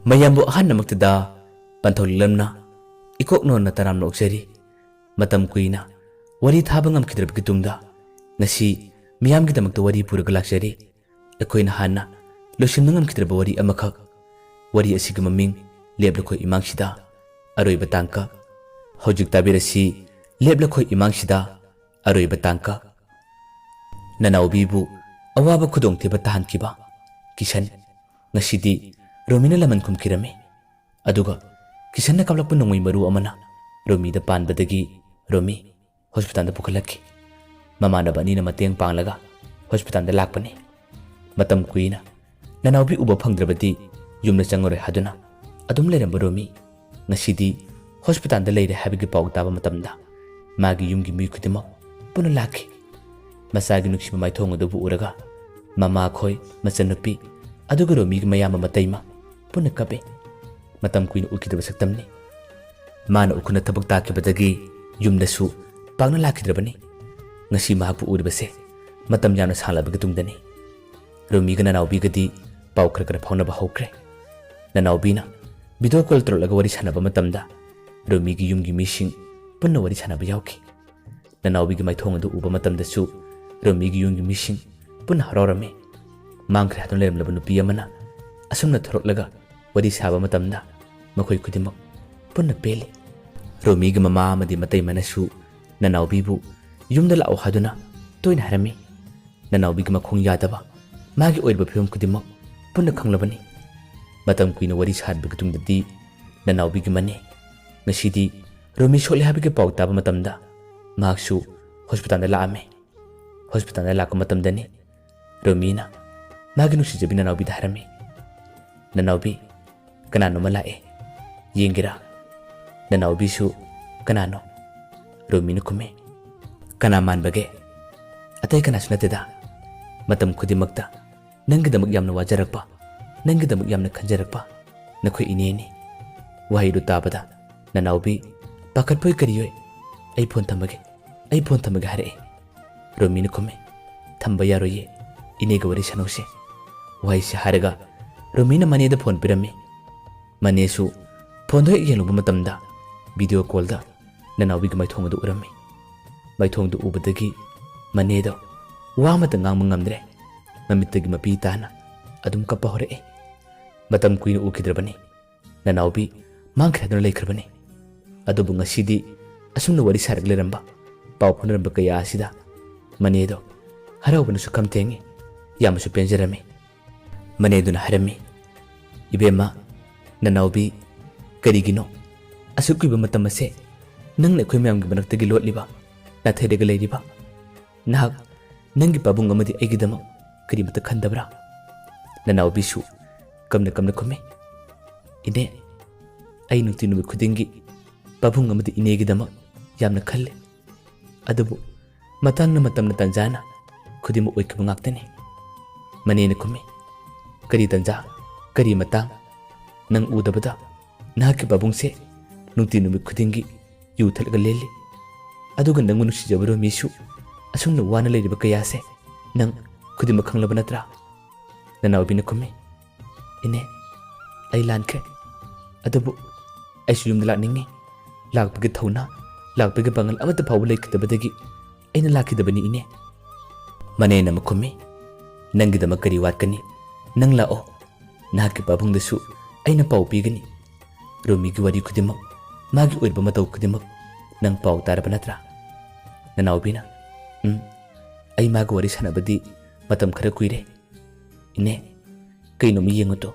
mayambu ahannamaktada pantholimna ikoknonna taramna oksari matam kuina wari thaba ngamkhidrabgi tungda ngasi miyamgidamakta wari puraga laksari akoina hanna losimna ngamkhidraba wari amakhak wari asigi maming leblakoi imangsida aroiba tangka hojik tabirasi leblakoi imangsida aroiba tangka nanaubibu awaba khudongteba tahankiba kisan ngasidi romina laman kumkirame aduga kisanna kablakpa nongoi maru amana romida panbadagi romi hospital da pukhalaki mamana bani na mateng panglaga hospital da lakpani matam kuina nanaubi uba phangdrabadi yumna changore haduna adum leramba romi ngasidi hospital da leire habigi paw taba matamda magi yumgi mi khudima puna lakhi masagi nukshi mai thong adu uraga mama khoi machanupi aduga romi gi mayama mataima puna kabe matam kuina ukidaba saktamni mana ukuna tabak takibadagi yumdasu pangna lakhidrabani ngasi mahapu uribase matam yamna salabagi tungdani romi ga nanaubi gadi paw khara phaunaba hokre nanaubi na video call trollaga wari sanaba matamda romi gi yumgi mishing punna wari sanaba yauki nanaubi gi maithong adu uba matamda su romi gi yumgi mishing punna harorame mangkhre hatun lermlaba nupi amana asumna thoroklaga wari saba matamda makhoi kudimak punna pele romi gi mama amadi matai manasu nanaubi bu yumda lao haduna toina harami nanaubi gi makhong yadaba magi oirba phim kudimak punna khanglabani matam kuina wari sadbagi tungdadi nanaubi gi mane ngasidi romi shole habigi paw taba matamda maksu hospital da laame hospital da lakka matamdani romina magi nusi jabi nanaubi da harami nanaubi kanano malae yengira nanaubi su kanano romina kume kana manbage atai kana sunateda matam khudimakta nangidamak yamna wajarakpa nangidamak yamna khanjarakpa nakhoi ineni wahidu tabada nanaubi pakatpoi kariyoi ai phone thamage hare romina kume thamba yaroye inega wari sanose wai se haraga romina maneda phone pirame manesu phone do yeluba matamda video call da nanaubi ga maithong du urame maithong du ubadagi manedo wa mata ngang ngamdre mamitagi mapi tana adum kappa hore matam kuina ukidrabani nanaubi mangkhra dun leikhrbani adubu ngasidi asumna wari saragleramba paw phonramba kaya asida manedo harawbanu su kamtengi yamasu penjarame maneduna harami ibema nanaubi karigino asukkiba matam ase nangna khoi mayam gi banaktagi lotliba nathaidaga leiriba nahak nangi pabung amadi aigidama kari mata khandabra nanaubi su kamna khume ine ai nukti nubi khudingi pabung amadi inegidama yamna khalle adubu matangna matamna tanjana khudima oikba ngaktani manena khume kari tanja kari matang nang udabada nahaki pabung se nukti nubi khudingi yu thalga leli aduga nangu nusi jabro misu asumna wana leiriba kayase nang khudima khanglaba natra nanaubi na khume ine ai lankhe adubu aisu yumda lakningi lakpagi thona lakpagi bangal amata phawba leikhdabadagi aina lakhidabani ine manena makhume nangidama kari watkani nang lao nahaki pabungdasu aina paw pigani romi gi wari khudimak magi oirba matau khudimak nang paw taraba natra nanaubina ai maga wari sanabadi matam khara kuire ine kaino mi yengoto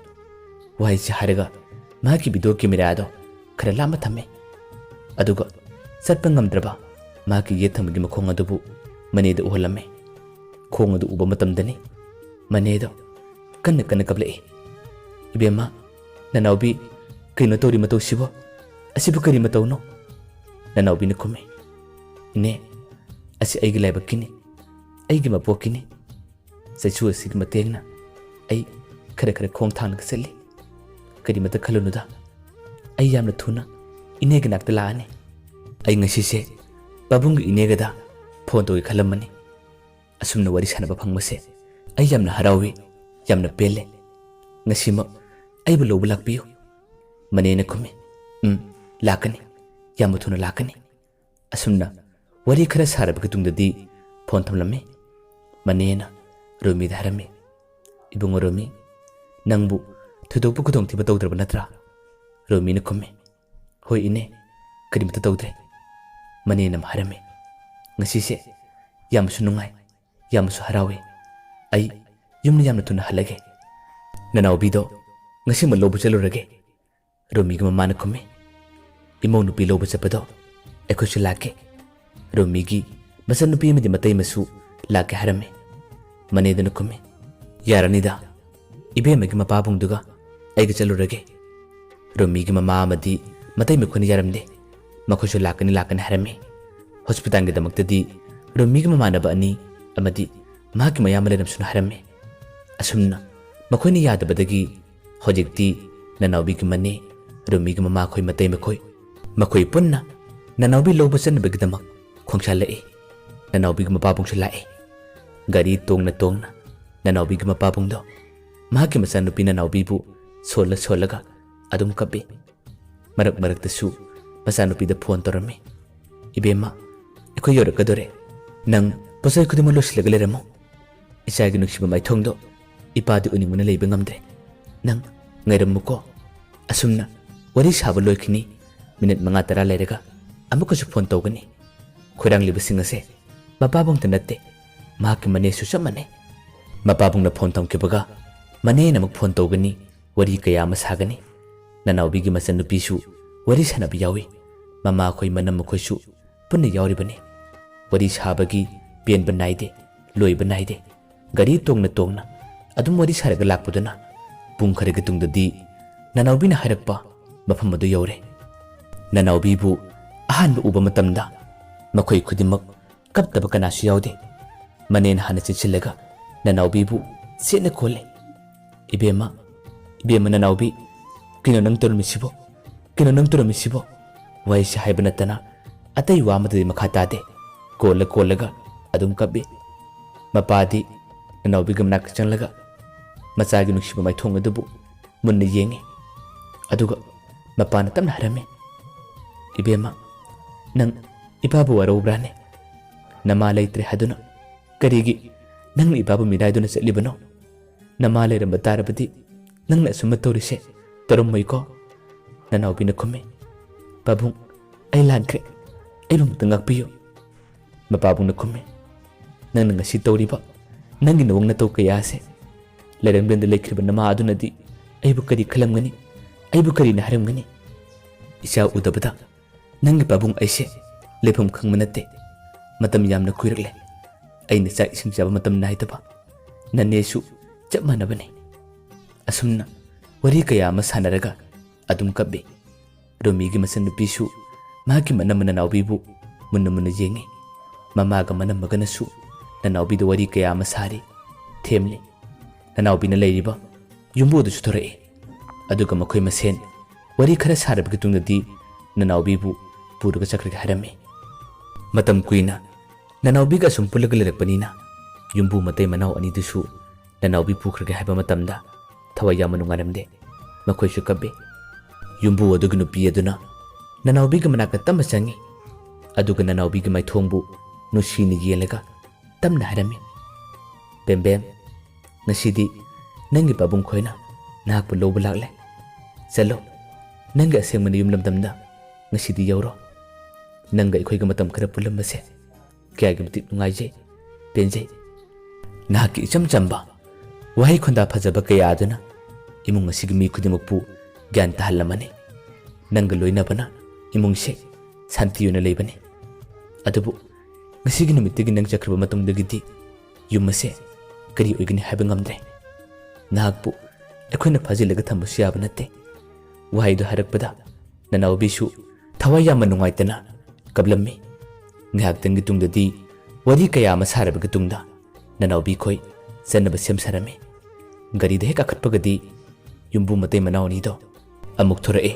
wai se haraga magi video camera do khara lama thame aduga satpa ngamdraba magi ye thamgi makhong adubu maneda uhalame khong adu uba matamdani manedo kanna kablai ibema nanaubi kaino tori matau sibo asibu kari matau no nanaubi na khume ine asi aigi laibakini aigi mapokini saichu asigi matengna ai khara khong thang sali kari mata khalunuda ai yamna thuna inega nakta laane ai ngasi se babung inega da phone to khalamani asumna wari sanaba phangmase ai yamna harawi yamna pele ngasima ai bu lobu lakpiyo Manena khumi lakani yam thuna lakani asumna wari khara sarabga tungdadi phone thamlame manena Romi dharame ibungo Romi nangbu thudokpu khudong thiba tawdraba natra Romi na khumi hoi ine karimta tawdre manena harame ngasi se yamsu nungai yamsu harawe ai yumna yamna thuna halage nanaubi do ngasi ma lobu chalurage Romi ga mama na khumi imo nupi lobu chapado ekhosu lake Romi gi masan nupi amadi matai masu lake harame manedana khumi yaranida ibema gi mapabung duga aiga chalurage Romi gi mama amadi matai mekhoni yaramde makhosu lakani harame hospital gi damaktadi Romi gi mama na ba ani amadi mahaki mayam leram suna harame asumna makhoni yadabadagi hojikti nanaubi gi mane Romi gi mama khoi matai makhoi punna nanaubi loba san bigdamak khongsha lae nanaubi gi mapabung lae gari tongna nanaubi gi mapabung do mahaki masan nupi nanaubi bu solaga adum kabe marak tasu masan nupi da phone torame ibema ekho yorakadore nang posai khudimo loslaga leramo isa gi nuksiba mai thongdo ipadi uninguna leiba ngamdre nang ngairamuko asumna wari saba loikini minute manga tara lerega amukasu phone tawgani khorang libasing ase mapabung tanatte mahaki mane su samane mapabung na phone tamkibaga mane namuk phone tawgani wari kaya masagani nanaubi gi masan nupi su wari sanabi yawi mama khoi manam khoi su punna yawri bane wari sabagi pen banaide loi banaide gari tongna adum wari saraga lakpudana pung kharaga tungdadi nanaubi na harakpa mafam adu yawre nanaubi bu ahanba uba matamda makhoi khudimak kaptaba kanasu yawde manen hana chichilaga nanaubi bu sena khole ibema nanaubi kino nang turmisibo waisi haibanatana atai wamadadi makhatade kollaga adum kabbe mapadi nanaubi gamnak changlaga macagi nuksiba mai thong adubu munna yengi aduga mapana tamna harame ibema nang ibabu waraubrane nama laitre haduna karigi nang ibabu midaiduna setlibano nama lairamba tarabadi nang asuma tawrise tarammoiko nanaubi na khumi babung ai lankre ai bang tangakpiyo mapabung na khumi nang ngasi tawriba nangi nawang na taw kaya ase lairambenda laikriba nama adunadi aibu kari khalamgani aibu kari na haramgani isa udabada nangi babung aise lepham khangmanate matam yamna kuirakle aina sa ising jaba matam naitaba nanesu chap manabane asumna wari kaya ma sanaraga adum kabbe Romi gi masan nupisu mahaki manam nanaubibu munna yengi mama ga manam maganasu nanaubi do wari kaya ma sari themle nanaubi na leiriba yumbu du suthore aduga makhoi masen wari khara sarabga tungdadi nanaubibu puruga chakrga harame matam kuina nanaubi ga sumpulaga lerakpanina yumbu matai manau ani dusu nanaubi pukrga haba matamda thawaya manungaramde makhoi su kabbe yumbu aduga nupi aduna nanaubi ga manaka tamma changi aduga nanaubi ga mai thongbu nusini yelaga tamna harame bem ngasidi nangi babung khoina nakpu lobu lakle chalo nanga asengmani yum lamdamda ngasidi yawro nanga ikhoi ga matam khara pulambase kya gi mti nungaije penje naki chamchamba wahi khunda phajaba kaya aduna imung asigi mi khudimukpu gyan tahallamani nanga loina bana imung se santi yona leibani adubu ngasigi numitigi nang chakraba matungdagidi yumase kari oigini haiba ngamdre nahakpu ekhoina phajilaga thambasu yaba natte wahaido harakpada nanaubisu thawai yama nungaitana kablammi ngahaktangi tungdadi wari kaya ama sarabaga tungda nanaubi khoi sanaba semsarame gari de kakhatpagadi yumbu matai manawni do amuk thorae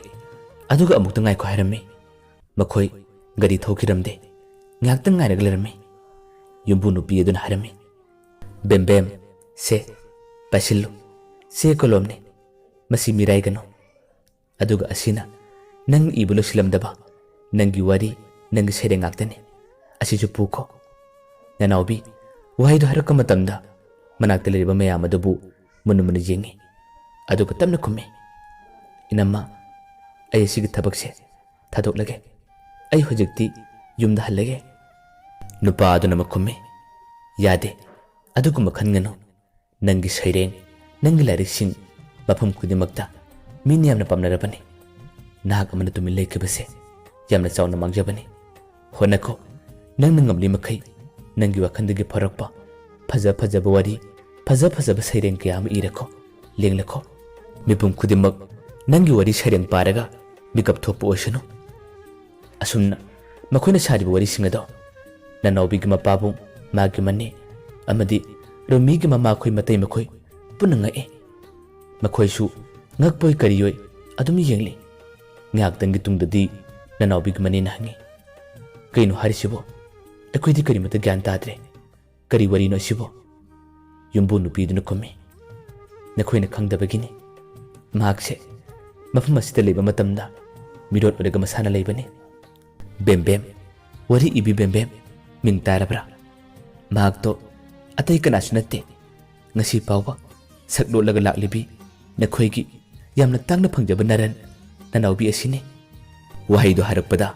aduga amuk tangai ko harame makhoi gari thokiramde ngahaktan ngairaga lerame yumbu nupi adun harame bem se pasillo se kolomne masi mirai gano ꯑꯗꯨꯒ ꯑꯁꯤꯅ ꯅꯪ ꯏꯕ ꯂꯣꯏꯁꯤꯜꯂꯝꯗꯕ ꯅꯪꯒꯤ ꯋꯥꯔꯤ ꯅꯪꯒꯤ ꯁꯩꯔꯦꯡ ꯉꯥꯛꯇꯅꯤ ꯑꯁꯤꯁꯨ ꯄꯨꯈꯣ ꯅꯅꯥꯎꯕꯤ ꯋꯥꯍꯩꯗꯣ ꯍꯥꯏꯔꯛꯄ ꯃꯇꯝꯗ ꯃꯅꯥꯛꯇ ꯂꯩꯔꯤꯕ ꯃꯌꯥꯝ ꯑꯗꯨꯕꯨ ꯃꯨꯟꯅ ꯃꯨꯟꯅ ꯌꯦꯡꯉꯤ ꯑꯗꯨꯒ ꯇꯞꯅ ꯈꯨꯝꯃꯤ ꯏꯅꯝꯃ ꯑꯩ ꯑꯁꯤꯒꯤ ꯊꯕꯛꯁꯦ ꯊꯥꯗꯣꯛꯂꯒꯦ ꯑꯩ ꯍꯧꯖꯤꯛꯇꯤ ꯌꯨꯝꯗ ꯍꯜꯂꯒꯦ ꯅꯨꯄꯥ ꯑꯗꯨꯅ ꯑꯃꯨꯛ ꯈꯨꯝꯃꯤ ꯌꯥꯗꯦ ꯑꯗꯨꯒꯨꯝꯕ ꯈꯟꯒꯅꯨ ꯅꯪꯒꯤ ꯁꯩꯔꯦꯡ ꯅꯪꯒꯤ ꯂꯥꯏꯔꯤꯛꯁꯤꯡ ꯃꯐꯝ ꯈꯨꯗꯤꯡꯃꯛꯇ ꯃꯤꯅ ꯌꯥꯝꯅ ꯄꯥꯝꯅꯔꯕꯅꯤ ꯅꯍꯥꯛ ꯑꯃꯅ ꯇꯨꯃꯤꯟ ꯂꯩꯈꯤꯕꯁꯦ ꯌꯥꯝꯅ ꯆꯥꯎꯅ ꯃꯥꯡꯖꯕꯅꯤ ꯍꯣꯠꯅꯈꯣ ꯅꯪꯅ ꯉꯝꯂꯤ ꯃꯈꯩ ꯅꯪꯒꯤ ꯋꯥꯈꯜꯗꯒꯤ ꯐꯔꯛꯄ ꯐꯖꯕ ꯋꯥꯔꯤ ꯐꯖꯕ ꯁꯩꯔꯦꯡ ꯀꯌꯥ ꯑꯃ ꯏꯔꯈꯣ ꯂꯦꯡꯂꯈꯣ ꯃꯤꯄꯨꯝ ꯈꯨꯗꯤꯡꯃꯛ ꯅꯪꯒꯤ ꯋꯥꯔꯤ ꯁꯩꯔꯦꯡ ꯄꯥꯔꯒ ꯃꯤꯀꯞ ꯊꯣꯛꯄ ꯑꯣꯏꯁꯅꯨ ꯑꯁꯨꯝꯅ ꯃꯈꯣꯏꯅ ꯁꯥꯔꯤꯕ ꯋꯥꯔꯤꯁꯤꯡ ꯑꯗꯣ ꯅꯅꯥꯎꯕꯤꯒꯤ ꯃꯄꯥꯕꯨꯡ ꯃꯥꯒꯤ ꯃꯅꯦ ꯑꯃꯗꯤ ꯔꯣꯃꯤꯒꯤ ꯃꯃꯥꯈꯣꯏ ꯃꯇꯩ ꯃꯈꯣꯏ ꯄꯨꯟꯅ ꯉꯛꯏ ꯃꯈꯣꯏꯁꯨ ꯉꯛꯄꯣꯏ ꯀꯔꯤꯌꯣꯏ ꯑꯗꯨꯝ ꯌꯦꯡꯂꯤ ꯉꯥꯏꯍꯥꯛꯇꯪꯒꯤ ꯇꯨꯡꯗꯗꯤ ꯅꯅꯥꯎꯕꯤꯒꯤ ꯃꯅꯦꯅ ꯍꯪꯉꯤ ꯀꯩꯅꯣ ꯍꯥꯏꯔꯤꯁꯤꯕꯣ ꯑꯩꯈꯣꯏꯗꯤ ꯀꯔꯤꯃꯠꯇ ꯒ꯭ꯌꯥꯟ ꯇꯥꯗ꯭ꯔꯦ ꯀꯔꯤ ꯋꯥꯔꯤꯅꯣ ꯑꯁꯤꯕꯣ ꯌꯨꯝꯕꯨ ꯅꯨꯄꯤꯗꯨꯅ ꯈꯨꯝꯃꯤ ꯅꯈꯣꯏꯅ ꯈꯪꯗꯕꯒꯤꯅꯤ ꯃꯍꯥꯛꯁꯦ ꯃꯐꯝ ꯑꯁꯤꯗ ꯂꯩꯕ ꯃꯇꯝꯗ ꯃꯤꯔꯣꯠ ꯑꯣꯏꯔꯒ ꯃꯁꯥꯅ ꯂꯩꯕꯅꯤ ꯕꯦꯝꯕꯦꯝ ꯋꯥꯔꯤ ꯏꯕꯤ ꯕꯦꯝꯕꯦꯝ ꯃꯤꯡ ꯇꯥꯔꯕ꯭ꯔꯥ ꯃꯍꯥꯛꯇꯣ ꯑꯇꯩ ꯀꯅꯥꯁꯨ ꯅꯠꯇꯦ ꯉꯁꯤ ꯐꯥꯎꯕ ꯁꯛꯂꯣꯠꯂꯒ ꯂꯥꯛꯂꯤꯕꯤ ꯅꯈꯣꯏꯒꯤ ꯌꯥꯝꯅ ꯇꯥꯡꯅ ꯐꯪꯖꯕ ꯅꯔꯟ ꯅꯅꯥꯎꯕꯤ ꯑꯁꯤꯅꯤ ꯋꯥꯍꯩꯗꯣ ꯍꯥꯏꯔꯛꯄꯗ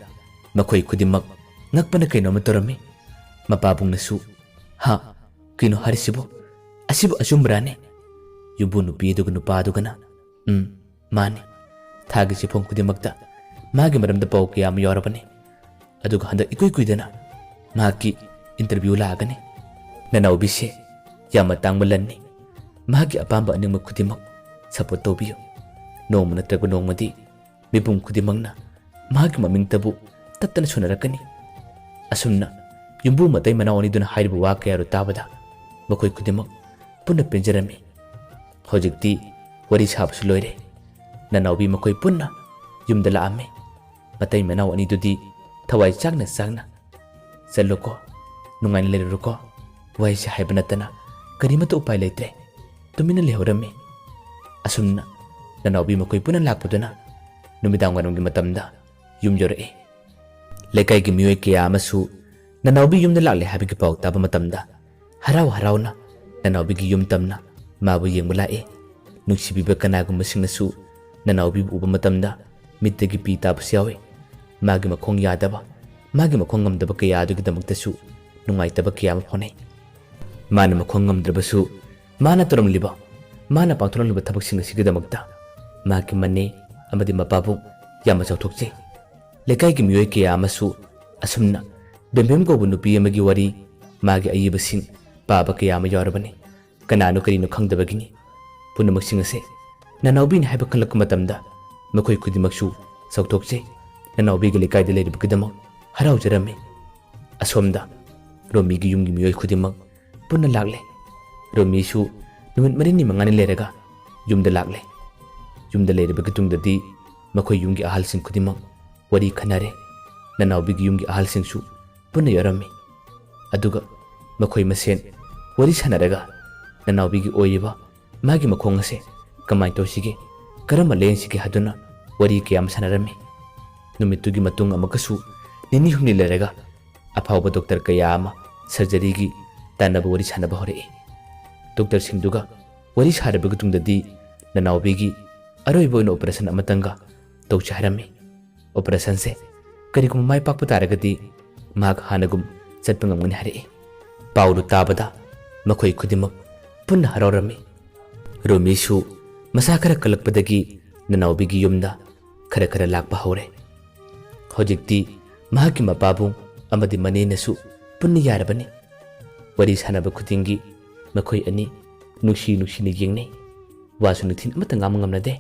ꯃꯈꯣꯏ ꯈꯨꯗꯤꯡꯃꯛ ꯉꯛꯄꯅ ꯀꯩꯅꯣꯝꯃ ꯇꯧꯔꯝꯃꯤ ꯃꯄꯥꯕꯨꯡꯅꯁꯨ ꯍꯥ ꯀꯩꯅꯣ ꯍꯥꯏꯔꯤꯁꯤꯕꯣ ꯑꯁꯤꯕꯨ ꯑꯆꯨꯝꯕ꯭ꯔꯥꯅꯦ ꯌꯨꯝꯕꯨ ꯅꯨꯄꯤ ꯑꯗꯨꯒ ꯅꯨꯄꯥ ꯑꯗꯨꯒꯅ ꯃꯥꯅꯤ ꯊꯥꯒꯤ ꯆꯦꯐꯣꯡ ꯈꯨꯗꯤꯡꯃꯛꯇ ꯃꯥꯒꯤ ꯃꯔꯝꯗ ꯄꯥꯎ ꯀꯌꯥ ꯑꯃ ꯌꯥꯎꯔꯕꯅꯤ ꯑꯗꯨꯒ ꯍꯟꯗꯛ ꯏꯀꯨꯏ ꯀꯨꯏꯗꯅ ꯃꯍꯥꯛꯀꯤ ꯏꯟꯇꯔꯚ꯭ꯌꯨ ꯂꯥꯛꯑꯒꯅꯤ ꯅꯅꯥꯎꯕꯤꯁꯦ ꯌꯥꯝꯅ ꯇꯥꯡꯕ ꯂꯟꯅꯤ ꯃꯍꯥꯛꯀꯤ ꯑꯄꯥꯝꯕ ꯑꯅꯤꯃꯛ ꯈꯨꯗꯤꯡꯃꯛ ꯁꯄꯣꯔꯠ ꯇꯧꯕꯤꯌꯨ ꯅꯣꯡꯃ ꯅꯠꯇ꯭ꯔꯒ ꯅꯣꯡꯃꯗꯤ ꯃꯤꯄꯨꯝ ꯈꯨꯗꯤꯡꯃꯛꯅ ꯃꯍꯥꯛꯀꯤ ꯃꯃꯤꯡꯇꯕꯨ ꯇꯞꯇꯅ ꯁꯨꯅꯔꯛꯀꯅꯤ ꯑꯁꯨꯝꯅ ꯌꯨꯝꯕꯨ ꯃꯇꯩ ꯃꯅꯥꯎ ꯑꯅꯤꯗꯨꯅ ꯍꯥꯏꯔꯤꯕ ꯋꯥ ꯀꯌꯥꯗꯣ ꯇꯥꯕꯗ ꯃꯈꯣꯏ ꯈꯨꯗꯤꯡꯃꯛ ꯄꯨꯟꯅ ꯄꯦꯟꯖꯔꯝꯃꯤ ꯍꯧꯖꯤꯛꯇꯤ ꯋꯥꯔꯤ ꯁꯥꯕꯁꯨ ꯂꯣꯏꯔꯦ ꯅꯅꯥꯎꯕꯤ ꯃꯈꯣꯏ ꯄꯨꯟꯅ ꯌꯨꯝꯗ ꯂꯥꯛꯑꯝꯃꯤ ꯃꯇꯩ ꯃꯅꯥꯎ ꯑꯅꯤꯗꯨꯗꯤ ꯊꯋꯥꯏ ꯆꯥꯛꯅ ꯆꯠꯂꯣꯀꯣ ꯅꯨꯡꯉꯥꯏꯅ ꯂꯩꯔꯨꯔꯣꯀꯣ ꯋꯥꯍꯩꯁꯦ ꯍꯥꯏꯕ ꯅꯠꯇꯅ ꯀꯔꯤꯃꯠꯇ ꯎꯄꯥꯏ ꯂꯩꯇ꯭ꯔꯦ ꯇꯨꯃꯤꯟꯅ ꯂꯩꯍꯧꯔꯝꯃꯤ ꯑꯁꯨꯝꯅ ꯅꯅꯥꯎꯕꯤ ꯃꯈꯣꯏ ꯄꯨꯟꯅ ꯂꯥꯛꯄꯗꯨꯅ ꯅꯨꯃꯤꯗꯥꯡꯋꯥꯏꯔꯝꯒꯤ ꯃꯇꯝꯗ ꯌꯨꯝ ꯌꯧꯔꯛꯏ ꯂꯩꯀꯥꯏꯒꯤ ꯃꯤꯑꯣꯏ ꯀꯌꯥ ꯑꯃꯁꯨ ꯅꯅꯥꯎꯕꯤ ꯌꯨꯝꯗ ꯂꯥꯛꯂꯦ ꯍꯥꯏꯕꯒꯤ ꯄꯥꯎ ꯇꯥꯕ ꯃꯇꯝꯗ ꯍꯔꯥꯎꯅ ꯅꯅꯥꯎꯕꯤꯒꯤ ꯌꯨꯝ ꯇꯝꯅ ꯃꯥꯕꯨ ꯌꯦꯡꯕ ꯂꯥꯛꯏ ꯅꯨꯡꯁꯤꯕꯤꯕ ꯀꯅꯥꯒꯨꯝꯕꯁꯤꯡꯅꯁꯨ ꯅꯅꯥꯎꯕꯤꯕꯨ ꯎꯕ ꯃꯇꯝꯗ ꯃꯤꯠꯇꯒꯤ ꯄꯤ ꯇꯥꯕꯁꯨ ꯌꯥꯎꯏ ꯃꯥꯒꯤ ꯃꯈꯣꯡ ꯌꯥꯗꯕ ꯃꯥꯒꯤ ꯃꯈꯣꯡ ꯉꯝꯗꯕ ꯀꯌꯥ ꯑꯗꯨꯒꯤꯗꯃꯛꯇꯁꯨ ꯅꯨꯡꯉꯥꯏꯇꯕ ꯀꯌꯥ ꯑꯃ ꯐꯥꯎꯅꯩ ꯃꯥꯅ ꯃꯈꯣꯡ ꯉꯝꯗ꯭ꯔꯕꯁꯨ ꯃꯥꯅ ꯇꯧꯔꯝꯂꯤꯕ ꯃꯥꯅ ꯄꯥꯡꯊꯣꯛꯂꯝꯂꯤꯕ ꯊꯕꯛꯁꯤꯡ ꯑꯁꯤꯒꯤꯗꯃꯛꯇ ꯃꯥꯒꯤ ꯃꯅꯦ ꯑꯃꯗꯤ ꯃꯄꯥꯕꯨꯡ ꯌꯥꯝꯅ ꯆꯥꯎꯊꯣꯛꯆꯩ ꯂꯩꯀꯥꯏꯒꯤ ꯃꯤꯑꯣꯏ ꯀꯌꯥ ꯑꯃꯁꯨ ꯑꯁꯨꯝꯅ ꯕꯦꯝꯕꯦꯝ ꯀꯧꯕ ꯅꯨꯄꯤ ꯑꯃꯒꯤ ꯋꯥꯔꯤ ꯃꯥꯒꯤ ꯑꯏꯕꯁꯤꯡ ꯄꯥꯕ ꯀꯌꯥ ꯑꯃ ꯌꯥꯎꯔꯕꯅꯤ ꯀꯅꯥꯅꯣ ꯀꯔꯤꯅꯣ ꯈꯪꯗꯕꯒꯤꯅꯤ ꯄꯨꯝꯅꯃꯛꯁꯤꯡ ꯑꯁꯦ ꯅꯅꯥꯎꯕꯤꯅ ꯍꯥꯏꯕ ꯈꯪꯂꯛꯄ ꯃꯇꯝꯗ ꯃꯈꯣꯏ ꯈꯨꯗꯤꯡꯃꯛꯁꯨ ꯆꯥꯎꯊꯣꯛꯆꯩ ꯅꯅꯥꯎꯕꯤꯒꯤ ꯂꯩꯀꯥꯏꯗ ꯂꯩꯔꯤꯕꯒꯤꯗꯃꯛ ꯍꯔꯥꯎꯖꯔꯝꯃꯤ ꯑꯁꯣꯝꯗ ꯔꯣꯃꯤꯒꯤ ꯌꯨꯝꯒꯤ ꯃꯤꯑꯣꯏ ꯈꯨꯗꯤꯡꯃꯛ ꯄꯨꯟꯅ ꯂꯥꯛꯂꯦ ꯔꯣꯃꯤꯁꯨ ꯅꯨꯃꯤꯠ 4-5 ꯂꯩꯔꯒ ꯌꯨꯝꯗ ꯂꯥꯛꯂꯦ ꯌꯨꯝꯗ ꯂꯩꯔꯕꯒꯤ ꯇꯨꯡꯗꯗꯤ ꯃꯈꯣꯏ ꯌꯨꯝꯒꯤ ꯑꯍꯜꯁꯤꯡ ꯈꯨꯗꯤꯡꯃꯛ ꯋꯥꯔꯤ ꯈꯟꯅꯔꯦ ꯅꯅꯥꯎꯕꯤꯒꯤ ꯌꯨꯝꯒꯤ ꯑꯍꯜꯁꯤꯡꯁꯨ ꯄꯨꯟꯅ ꯌꯥꯎꯔꯝꯃꯤ ꯑꯗꯨꯒ ꯃꯈꯣꯏ ꯃꯁꯦꯟ ꯋꯥꯔꯤ ꯁꯥꯟꯅꯔꯒ ꯅꯅꯥꯎꯕꯤꯒꯤ ꯑꯣꯏꯔꯤꯕ ꯃꯥꯒꯤ ꯃꯈꯣꯡ ꯑꯁꯦ ꯀꯃꯥꯏꯅ ꯇꯧꯁꯤꯒꯦ ꯀꯔꯝꯕ ꯂꯥꯌꯦꯡꯁꯤꯒꯦ ꯍꯥꯏꯗꯨꯅ ꯋꯥꯔꯤ ꯀꯌꯥ ꯑꯃ ꯁꯥꯟꯅꯔꯝꯃꯤ ꯅꯨꯃꯤꯠꯇꯨꯒꯤ ꯃꯇꯨꯡ ꯑꯃꯨꯛꯀꯁꯨ 2-3 ꯂꯩꯔꯒ ꯑꯐꯥꯎꯕ ꯗꯣꯛꯇꯔ ꯀꯌꯥ ꯑꯃ ꯁꯔꯖꯔꯤꯒꯤ ꯇꯥꯟꯅꯕ ꯋꯥꯔꯤ ꯁꯥꯟꯅꯕ ꯍꯧꯔꯛꯏ ꯗꯣꯛꯇꯔꯁꯤꯡꯗꯨꯒ ꯋꯥꯔꯤ ꯁꯥꯔꯕꯒꯤ ꯇꯨꯡꯗꯗꯤ ꯅꯅꯥꯎꯕꯤꯒꯤ ꯑꯔꯣꯏꯕ ꯑꯣꯏꯅ ꯑꯣꯄꯔꯦꯁꯟ ꯑꯃꯇꯪꯒ ꯇꯧꯁꯦ ꯍꯥꯏꯔꯝꯃꯤ ꯑꯣꯄꯔꯦꯁꯟꯁꯦ ꯀꯔꯤꯒꯨꯝꯕ ꯃꯥꯏ ꯄꯥꯛꯄ ꯇꯥꯔꯒꯗꯤ ꯃꯍꯥꯛ ꯍꯥꯟꯅꯒꯨꯝ ꯆꯠꯄ ꯉꯝꯒꯅꯤ ꯍꯥꯏꯔꯛꯏ ꯄꯥꯎꯗꯨ ꯇꯥꯕꯗ ꯃꯈꯣꯏ ꯈꯨꯗꯤꯡꯃꯛ ꯄꯨꯟꯅ ꯍꯔꯥꯎꯔꯝꯃꯤ ꯔꯣꯃꯤꯁꯨ ꯃꯁꯥ ꯈꯔ ꯀꯜꯂꯛꯄꯗꯒꯤ ꯅꯅꯥꯎꯕꯤꯒꯤ ꯌꯨꯝꯗ ꯈꯔ ꯂꯥꯛꯄ ꯍꯧꯔꯦ ꯍꯧꯖꯤꯛꯇꯤ ꯃꯍꯥꯛꯀꯤ ꯃꯄꯥꯕꯨꯡ ꯑꯃꯗꯤ ꯃꯅꯦꯅꯁꯨ ꯄꯨꯟꯅ ꯌꯥꯔꯕꯅꯤ ꯋꯥꯔꯤ ꯁꯥꯟꯅꯕ ꯈꯨꯗꯤꯡꯒꯤ ꯃꯈꯣꯏ ꯑꯅꯤ ꯅꯨꯡꯁꯤꯅ ꯌꯦꯡꯅꯩ ꯋꯥꯁꯨ ꯅꯨꯡꯊꯤꯟ ꯑꯃꯠꯇ ꯉꯥꯡꯕ ꯉꯝꯅꯗꯦ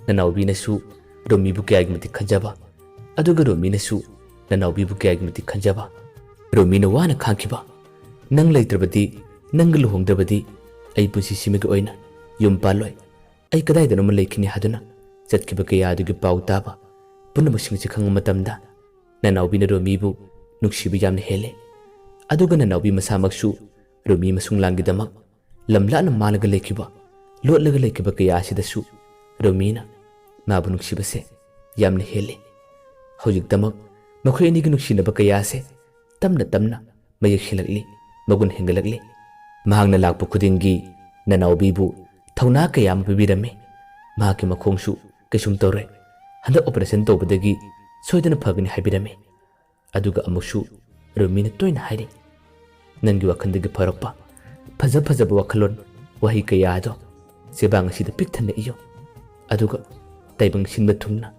ꯅꯅꯥꯎꯕꯤꯅꯁꯨ ꯔꯣꯃꯤꯕꯨ ꯀꯌꯥꯒꯤ ꯃꯇꯤꯛ ꯈꯟꯖꯕ ꯑꯗꯨꯒ ꯔꯣꯃꯤꯅꯁꯨ ꯅꯅꯥꯎꯕꯤꯕꯨ ꯀꯌꯥꯒꯤ ꯃꯇꯤꯛ ꯈꯟꯖꯕ ꯔꯣꯃꯤꯅ ꯋꯥꯅ ꯈꯥꯡꯈꯤꯕ ꯅꯪ ꯂꯩꯇ꯭ꯔꯕꯗꯤ ꯅꯪꯒ ꯂꯨꯍꯣꯡꯗ꯭ꯔꯕꯗꯤ ꯑꯩ ꯄꯨꯟꯁꯤꯁꯤꯃꯒꯤ ꯑꯣꯏꯅ ꯌꯨꯝ ꯄꯥꯜꯂꯣꯏ ꯑꯩ ꯀꯗꯥꯏꯗꯅꯣꯃ ꯂꯩꯈꯤꯅꯤ ꯍꯥꯏꯗꯨꯅ ꯆꯠꯈꯤꯕ ꯀꯌꯥ ꯑꯗꯨꯒꯤ ꯄꯥꯎ ꯇꯥꯕ ꯄꯨꯝꯅꯃꯛꯁꯤꯡꯁꯤ ꯈꯪꯕ ꯃꯇꯝꯗ ꯅꯅꯥꯎꯕꯤꯅ ꯔꯣꯃꯤꯕꯨ ꯅꯨꯡꯁꯤꯕ ꯌꯥꯝꯅ ꯍꯦꯜꯂꯦ ꯑꯗꯨꯒ ꯅꯅꯥꯎꯕꯤ ꯃꯁꯥꯃꯛꯁꯨ ꯔꯣꯃꯤ ꯃꯁꯨꯡꯂꯥꯡꯒꯤꯗꯃꯛ ꯂꯝ ꯂꯥꯞꯅ ꯃꯥꯡꯂꯒ ꯂꯩꯈꯤꯕ ꯂꯣꯠꯂꯒ ꯂꯩꯈꯤꯕ ꯀꯌꯥ ꯑꯁꯤꯗꯁꯨ ꯔꯣꯃꯤꯅ ꯃꯥꯕꯨ ꯅꯨꯡꯁꯤꯕꯁꯦ ꯌꯥꯝꯅ ꯍꯦꯜꯂꯤ ꯍꯧꯖꯤꯛꯇꯃꯛ ꯃꯈꯣꯏ ꯑꯅꯤꯒꯤ ꯅꯨꯡꯁꯤꯅꯕ ꯀꯌꯥꯁꯦ ꯇꯞꯅ ꯇꯞꯅ ꯃꯌꯦꯛ ꯁꯦꯡꯂꯛꯂꯤ ꯃꯒꯨꯟ ꯍꯦꯟꯒꯠꯂꯛꯂꯤ ꯃꯍꯥꯛꯅ ꯂꯥꯛꯄ ꯈꯨꯗꯤꯡꯒꯤ ꯅꯅꯥꯎꯕꯤꯕꯨ ꯊꯧꯅꯥ ꯀꯌꯥ ꯑꯃ ꯄꯤꯕꯤꯔꯝꯃꯤ ꯃꯍꯥꯛꯀꯤ ꯃꯈꯣꯡꯁꯨ ꯀꯩꯁꯨꯝ ꯇꯧꯔꯣꯏ ꯍꯟꯗꯛ ꯑꯣꯄꯔꯦꯁꯟ ꯇꯧꯕꯗꯒꯤ ꯁꯣꯏꯗꯅ ꯐꯒꯅꯤ ꯍꯥꯏꯕꯤꯔꯝꯃꯤ ꯑꯗꯨꯒ ꯑꯃꯨꯛꯁꯨ ꯔꯣꯃꯤꯅ ꯇꯣꯏꯅ ꯍꯥꯏꯔꯤ ꯅꯪꯒꯤ ꯋꯥꯈꯜꯗꯒꯤ ꯐꯔꯛꯄ ꯐꯖ ꯐꯖꯕ ꯋꯥꯈꯜꯂꯣꯟ ꯋꯥꯍꯩ ꯀꯌꯥ ꯑꯗꯣ ꯆꯦꯕꯥꯡ ꯑꯁꯤꯗ ꯄꯤꯛ ꯊꯟꯅ ꯏꯌꯨ ꯑꯗꯨꯒ ꯇꯥꯏꯕꯪ ꯁꯤꯟꯕ ꯊꯨꯡꯅ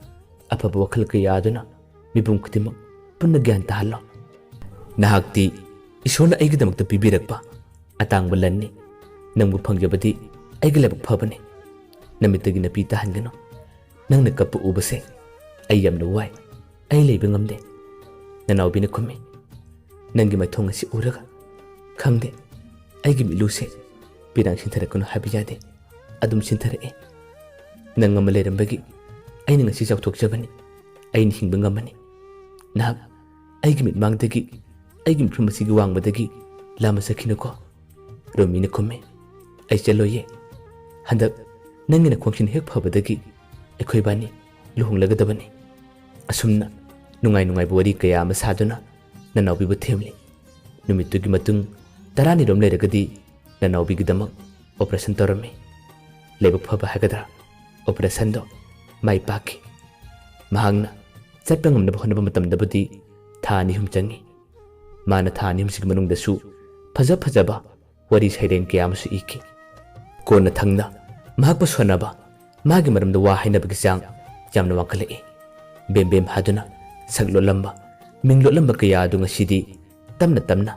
ꯑꯐꯕ ꯋꯥꯈꯜ ꯀꯌꯥ ꯑꯗꯨꯅ ꯃꯤꯄꯨꯝ ꯈꯨꯗꯤꯡꯃꯛ ꯄꯨꯟꯅ ꯒ꯭ꯌꯥꯟ ꯇꯥꯍꯜꯂꯣ ꯅꯍꯥꯛꯇꯤ ꯏꯁꯣꯔꯅ ꯑꯩꯒꯤꯗꯃꯛꯇ ꯄꯤꯕꯤꯔꯛꯄ ꯑꯇꯥꯡꯕ ꯂꯟꯅꯤ ꯅꯪꯕꯨ ꯐꯪꯖꯕꯗꯤ ꯑꯩꯒꯤ ꯂꯥꯏꯕꯛ ꯐꯕꯅꯤ ꯅꯃꯤꯠꯇꯒꯤ ꯅꯄꯤ ꯇꯥꯍꯟꯒꯅꯨ ꯅꯪꯅ ꯀꯞꯄ ꯎꯕꯁꯦ ꯑꯩ ꯌꯥꯝꯅ ꯋꯥꯏ ꯑꯩ ꯂꯩꯕ ꯉꯝꯗꯦ ꯅꯅꯥꯎꯕꯤꯅ ꯈꯨꯝꯃꯤ ꯅꯪꯒꯤ ꯃꯥꯏꯊꯣꯡ ꯑꯁꯤ ꯎꯔꯒ ꯈꯪꯗꯦ ꯑꯩꯒꯤ ꯃꯤꯠꯂꯨꯁꯦ ꯄꯤꯔꯥꯡ ꯁꯤꯟꯊꯔꯛꯀꯅꯨ ꯍꯥꯏꯕ ꯌꯥꯗꯦ ꯑꯗꯨꯝ ꯁꯤꯟꯊꯔꯛꯑꯦ ꯅꯪ ꯑꯃ ꯂꯩꯔꯝꯕꯒꯤ ꯑꯩꯅ ꯉꯁꯤ ꯆꯥꯎꯊꯣꯛꯆꯕꯅꯤ ꯑꯩꯅ ꯍꯤꯡꯕ ꯉꯝꯃꯅꯤ ꯅꯍꯥꯛ ꯑꯩꯒꯤ ꯃꯤꯠꯃꯥꯡꯗꯒꯤ ꯑꯩꯒꯤ ꯃꯤꯐꯝ ꯑꯁꯤꯒꯤ ꯋꯥꯡꯃꯗꯒꯤ ꯂꯥꯝꯃ ꯆꯠꯈꯤꯅꯨꯀꯣ ꯔꯣꯃꯤꯅ ꯈꯨꯝꯃꯤ ꯑꯩ ꯆꯠꯂꯣꯏꯌꯦ ꯍꯟꯗꯛ ꯅꯪꯒꯤ ꯅꯈꯣꯡꯁꯤꯟ ꯍꯦꯛ ꯐꯕꯗꯒꯤ ꯑꯩꯈꯣꯏꯕꯥꯅꯤ ꯂꯨꯍꯣꯡꯂꯒꯗꯕꯅꯤ ꯑꯁꯨꯝꯅ ꯅꯨꯡꯉꯥꯏ ꯅꯨꯡꯉꯥꯏꯕ ꯋꯥꯔꯤ ꯀꯌꯥ ꯑꯃ ꯁꯥꯗꯨꯅ ꯅꯅꯥꯎꯕꯤꯕꯨ ꯊꯦꯝꯂꯤ ꯅꯨꯃꯤꯠꯇꯨꯒꯤ ꯃꯇꯨꯡ 10 ꯂꯩꯔꯒꯗꯤ ꯅꯅꯥꯎꯕꯤꯒꯤꯗꯃꯛ ꯑꯣꯄꯔꯦꯁꯟ ꯇꯧꯔꯝꯃꯤ ꯂꯥꯏꯕꯛ ꯐꯕ ꯍꯥꯏꯒꯗ꯭ꯔꯥ ꯑꯣꯄꯔꯦꯁꯟꯗꯣ ꯃꯥꯏ ꯄꯥꯛꯈꯤ ꯃꯍꯥꯛꯅ ꯆꯠꯄ ꯉꯝꯅꯕ ꯍꯣꯠꯅꯕ ꯃꯇꯝꯗꯕꯨꯗꯤ ꯊꯥ 2 ꯆꯪꯉꯤ ꯃꯥꯅ ꯊꯥ 2 ꯃꯅꯨꯡꯗꯁꯨ ꯐꯖ ꯐꯖꯕ ꯋꯥꯔꯤ ꯁꯩꯔꯦꯡ ꯀꯌꯥ ꯑꯃꯁꯨ ꯏꯈꯤ ꯀꯣꯟꯅ ꯊꯪꯅ ꯃꯍꯥꯛꯄꯨ ꯁꯣꯟꯅꯕ ꯃꯥꯒꯤ ꯃꯔꯝꯗ ꯋꯥ ꯍꯥꯏꯅꯕꯒꯤ ꯆꯥꯡ ꯌꯥꯝꯅ ꯋꯥꯡꯈꯠꯂꯛꯏ ꯕꯦꯝꯕꯦꯝ ꯍꯥꯗꯨꯅ ꯁꯛ ꯂꯣꯠꯂꯝꯕ ꯃꯤꯡ ꯂꯣꯠꯂꯝꯕ ꯀꯌꯥ ꯑꯗꯨ ꯉꯁꯤꯗꯤ ꯇꯞꯅ ꯇꯞꯅ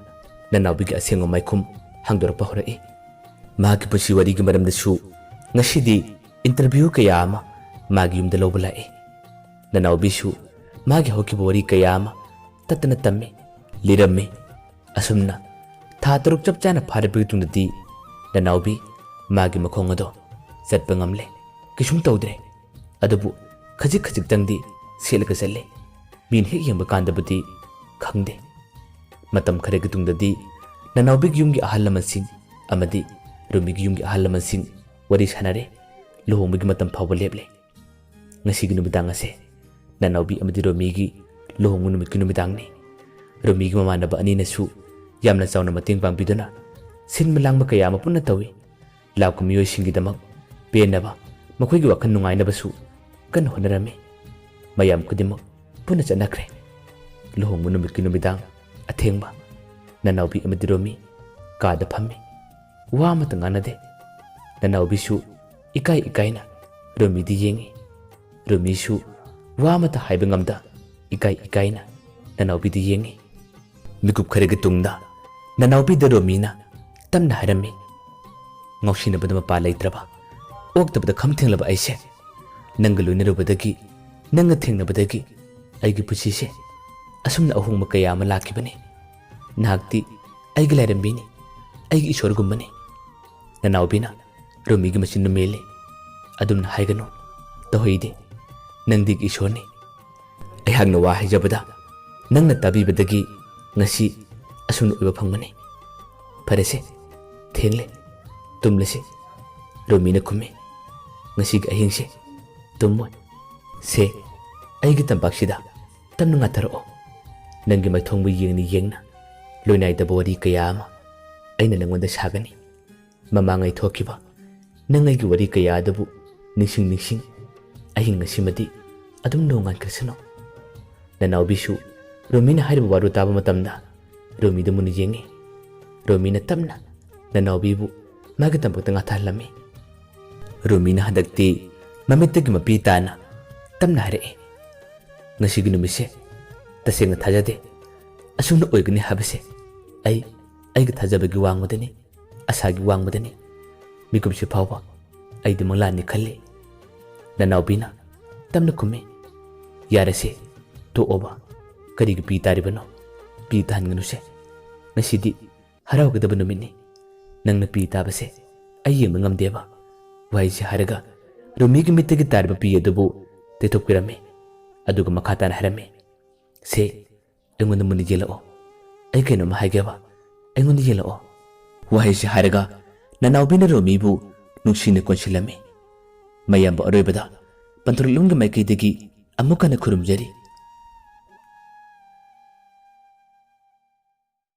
ꯅꯅꯥꯎꯕꯤꯒꯤ ꯑꯁꯦꯡꯕ ꯃꯥꯏꯈꯨꯝ ꯍꯥꯡꯗꯣꯔꯛꯄ ꯍꯧꯔꯛꯏ ꯃꯥꯒꯤ ꯄꯨꯟꯁꯤ ꯋꯥꯔꯤꯒꯤ ꯃꯔꯝꯗꯁꯨ ꯉꯁꯤꯗꯤ ꯏꯟꯇꯔꯚ꯭ꯌꯨ ꯀꯌꯥ ꯑꯃ ꯃꯥꯒꯤ ꯌꯨꯝꯗ ꯂꯧꯕ ꯂꯥꯛꯏ ꯅꯅꯥꯎꯕꯤꯁꯨ ꯃꯥꯒꯤ ꯍꯧꯈꯤꯕ ꯋꯥꯔꯤ ꯀꯌꯥ ꯑꯃ ꯇꯠꯇꯅ ꯇꯝꯃꯤ ꯂꯤꯔꯝꯃꯤ ꯑꯁꯨꯝꯅ ꯊꯥ 3 ꯆꯞ ꯆꯥꯅ ꯐꯥꯔꯕꯒꯤ ꯇꯨꯡꯗꯗꯤ ꯅꯅꯥꯎꯕꯤ ꯃꯥꯒꯤ ꯃꯈꯣꯡ ꯑꯗꯣ ꯆꯠꯄ ꯉꯝꯂꯦ ꯀꯩꯁꯨꯝ ꯇꯧꯗ꯭ꯔꯦ ꯑꯗꯨꯕꯨ ꯈꯖꯤꯛ ꯈꯖꯤꯛꯇꯪꯗꯤ ꯁꯦꯠꯂꯒ ꯆꯠꯂꯦ ꯃꯤꯅ ꯍꯦꯛ ꯌꯦꯡꯕ ꯀꯥꯟꯗꯕꯨꯗꯤ ꯈꯪꯗꯦ ꯃꯇꯝ ꯈꯔꯒꯤ ꯇꯨꯡꯗꯗꯤ ꯅꯅꯥꯎꯕꯤꯒꯤ ꯌꯨꯝꯒꯤ ꯑꯍꯜ ꯂꯃꯟꯁꯤꯡ ꯑꯃꯗꯤ ꯔꯣꯃꯤꯒꯤ ꯌꯨꯝꯒꯤ ꯑꯍꯜ ꯂꯃꯟꯁꯤꯡ ꯋꯥꯔꯤ ꯁꯥꯟꯅꯔꯦ ꯂꯨꯍꯣꯡꯕꯒꯤ ꯃꯇꯝ ꯐꯥꯎꯕ ꯂꯦꯞꯂꯦ ꯉꯁꯤꯒꯤ ꯅꯨꯃꯤꯗꯥꯡ ꯑꯁꯦ ꯅꯅꯥꯎꯕꯤ ꯑꯃꯗꯤ ꯔꯣꯃꯤꯒꯤ ꯂꯨꯍꯣꯡꯕ ꯅꯨꯃꯤꯠꯀꯤ ꯅꯨꯃꯤꯗꯥꯡꯅꯤ ꯔꯣꯃꯤꯒꯤ ꯃꯃꯥꯟꯅꯕ ꯑꯅꯤꯅꯁꯨ ꯌꯥꯝꯅ ꯆꯥꯎꯅ ꯃꯇꯦꯡ ꯄꯥꯡꯕꯤꯗꯨꯅ ꯁꯤꯟꯕ ꯂꯥꯡꯕ ꯀꯌꯥ ꯑꯃ ꯄꯨꯟꯅ ꯇꯧꯏ ꯂꯥꯛꯄ ꯃꯤꯑꯣꯏꯁꯤꯡꯒꯤꯗꯃꯛ ꯄꯦꯟꯅꯕ ꯃꯈꯣꯏꯒꯤ ꯋꯥꯈꯜ ꯅꯨꯡꯉꯥꯏꯅꯕꯁꯨ ꯀꯟꯅ ꯍꯣꯠꯅꯔꯝꯃꯤ ꯃꯌꯥꯝ ꯈꯨꯗꯤꯡꯃꯛ ꯄꯨꯟꯅ ꯆꯠꯅꯈ꯭ꯔꯦ ꯂꯨꯍꯣꯡꯕ ꯅꯨꯃꯤꯠꯀꯤ ꯅꯨꯃꯤꯗꯥꯡ ꯑꯊꯦꯡꯕ ꯅꯅꯥꯎꯕꯤ ꯑꯃꯗꯤ ꯔꯣꯃꯤ ꯀꯥꯗ ꯐꯝꯃꯤ ꯋꯥ ꯑꯃꯇ ꯉꯥꯡꯅꯗꯦ ꯅꯅꯥꯎꯕꯤꯁꯨ ꯏꯀꯥꯏ ꯏꯀꯥꯏꯅ ꯔꯣꯃꯤꯗꯤ ꯌꯦꯡꯉꯤ ꯔꯣꯃꯤꯁꯨ ꯋꯥ ꯑꯃꯇ ꯍꯥꯏꯕ ꯉꯝꯗ ikai ikai na nanaw bidi yengi mikup kharege tungda nanaw bida romina tamna harami ngaushina badama pa leitraba oktabada khamthenglaba aise nangaluina rubadagi nanga thengna badagi aigi puchise asumna ahungma kaya ma lakibani nahakti aigi lairambini aigi ishor gumbani nanaw bina romigi machinna mele adumna haigano tohoide nangdig ishorni ayhagna wa haijabada nangna tabibadagi ngasi asumna uiba phangmani farese thengle tumlese romina kumme ngasi ga ahingse tummoy se aigi tambaksida tamna ngatarao nangi maithongbu yengni yengna loinai da bori kayama aina nangonda sagani mamangai thokiba nangai gi wari kaya dabu nixing nixing ahing ngasimadi adum nongan krisano nanaw bisu romina haibu waru taba matamda romi da muni yengi romina tamna nanaw bibu magi tampakta ngathalami romina hadakti mamittagi mapitana tamna hare ngasigi numise tasenga thajade asumna oigni habase ai ga thajabagi wangmadani asagi wangmadani mikumsi phawa ai de manglani khalle nanaw bina tamna kumme yarase to oba kari gi pi taribano pi tanganu se nasidi haraw ga dabanu minni nangna pi tabase ai yeng ngam deba wai se haraga romi gi mitte gi tarba pi adubu te thokpirame aduga makhatan harame se engon muni jelao ai keno ma haigeba engon jelao wai se haraga nanaw bina romi bu nuksine konsilame mayamba aroibada ꯄꯟꯊꯨꯔꯂꯣꯟꯒꯤ ꯃꯥꯏꯀꯩꯗꯒꯤ ꯑꯃꯨꯛ ꯍꯟꯅ ꯈꯨꯔꯨꯝꯖꯔꯤ꯫